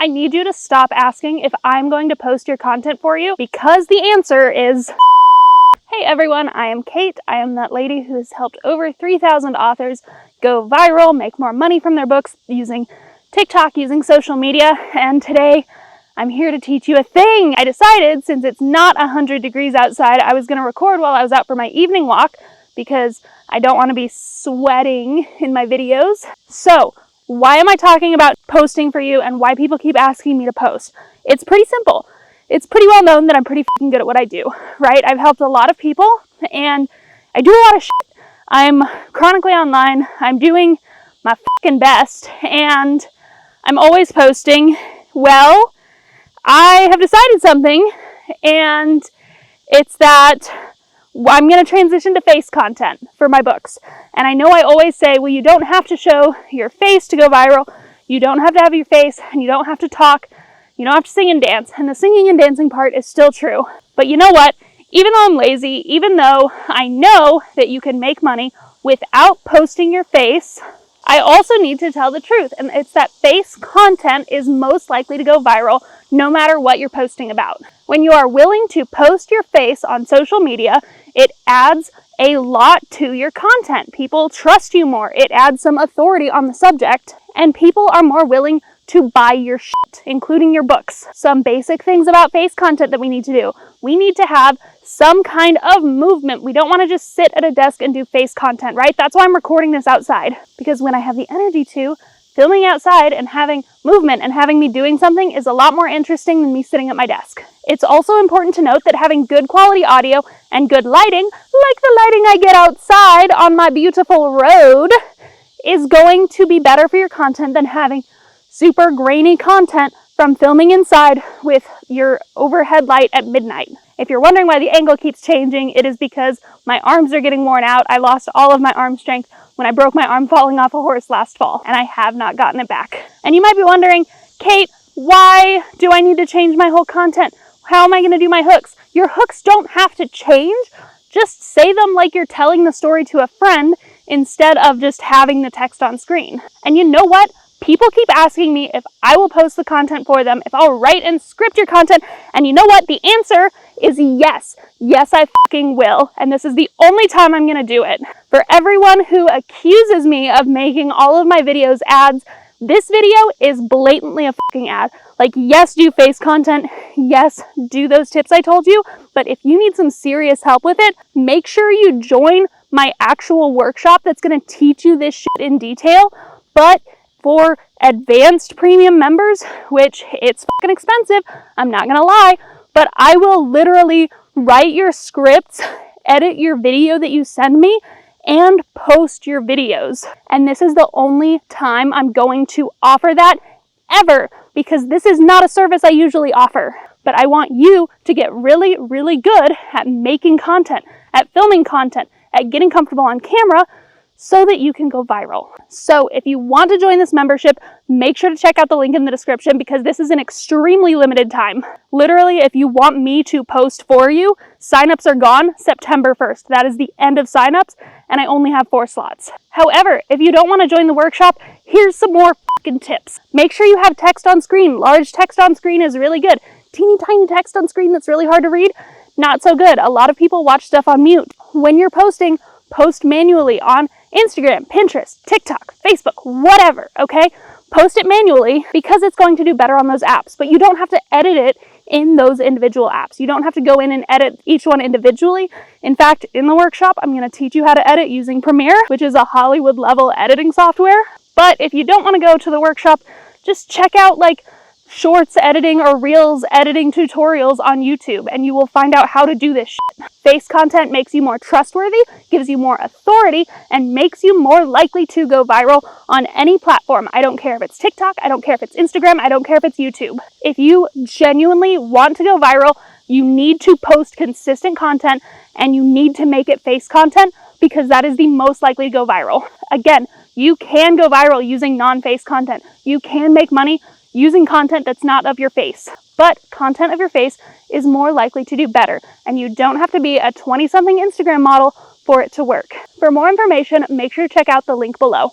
I need you to stop asking if I'm going to post your content for you, because the answer is Hey everyone, I am Kate. I am that lady who has helped over 3,000 authors go viral, make more money from their books using TikTok, using social media, and today I'm here to teach you a thing. I decided, since it's not 100 degrees outside, I was going to record while I was out for my evening walk because I don't want to be sweating in my videos. So, why am I talking about posting for you and why people keep asking me to post? It's pretty simple. It's pretty well known that I'm pretty fucking good at what I do, right? I've helped a lot of people and I do a lot of shit. I'm chronically online. I'm doing my fucking best and I'm always posting. Well, I have decided something, and it's that I'm going to transition to face content for my books. And I know I always say, well, you don't have to show your face to go viral. You don't have to have your face, and you don't have to talk. You don't have to sing and dance. And the singing and dancing part is still true. But you know what? Even though I'm lazy, even though I know that you can make money without posting your face, I also need to tell the truth, and it's that face content is most likely to go viral no matter what you're posting about. When you are willing to post your face on social media, it adds a lot to your content. People trust you more. It adds some authority on the subject, and people are more willing to buy your shit, including your books. Some basic things about face content that we need to do. We need to have some kind of movement. We don't want to just sit at a desk and do face content, right? That's why I'm recording this outside, because when I have the energy to, filming outside and having movement and having me doing something is a lot more interesting than me sitting at my desk. It's also important to note that having good quality audio and good lighting, like the lighting I get outside on my beautiful road, is going to be better for your content than having super grainy content from filming inside with your overhead light at midnight. If you're wondering why the angle keeps changing, it is because my arms are getting worn out. I lost all of my arm strength when I broke my arm falling off a horse last fall, and I have not gotten it back. And you might be wondering, Kate, why do I need to change my whole content? How am I going to do my hooks? Your hooks don't have to change. Just say them like you're telling the story to a friend instead of just having the text on screen. And you know what? People keep asking me if I will post the content for them, if I'll write and script your content, and you know what? The answer is yes. Yes, I fucking will, and this is the only time I'm gonna do it. For everyone who accuses me of making all of my videos ads, this video is blatantly a fucking ad. Like, yes, do face content, yes, do those tips I told you, but if you need some serious help with it, make sure you join my actual workshop that's gonna teach you this shit in detail. But for advanced premium members, which it's fucking expensive, I'm not gonna lie, but I will literally write your scripts, edit your video that you send me, and post your videos. And this is the only time I'm going to offer that ever, because this is not a service I usually offer. But I want you to get really, really good at making content, at filming content, at getting comfortable on camera, so that you can go viral. So if you want to join this membership, make sure to check out the link in the description, because this is an extremely limited time. Literally, if you want me to post for you, signups are gone September 1st. That is the end of signups, and I only have 4 slots. However, if you don't want to join the workshop, here's some more fucking tips. Make sure you have text on screen. Large text on screen is really good. Teeny tiny text on screen that's really hard to read, not so good. A lot of people watch stuff on mute. When you're posting, post manually on Instagram, Pinterest, TikTok, Facebook, whatever, okay? Post it manually because it's going to do better on those apps, but you don't have to edit it in those individual apps. You don't have to go in and edit each one individually. In fact, in the workshop, I'm going to teach you how to edit using Premiere, which is a Hollywood level editing software. But if you don't want to go to the workshop, just check out like shorts editing or reels editing tutorials on YouTube, and you will find out how to do this shit. Face content makes you more trustworthy, gives you more authority, and makes you more likely to go viral on any platform. I don't care if it's TikTok, I don't care if it's Instagram, I don't care if it's YouTube. If you genuinely want to go viral, you need to post consistent content, and you need to make it face content, because that is the most likely to go viral. Again, you can go viral using non-face content. You can make money using content that's not of your face. But content of your face is more likely to do better, and you don't have to be a 20-something Instagram model for it to work. For more information, make sure to check out the link below.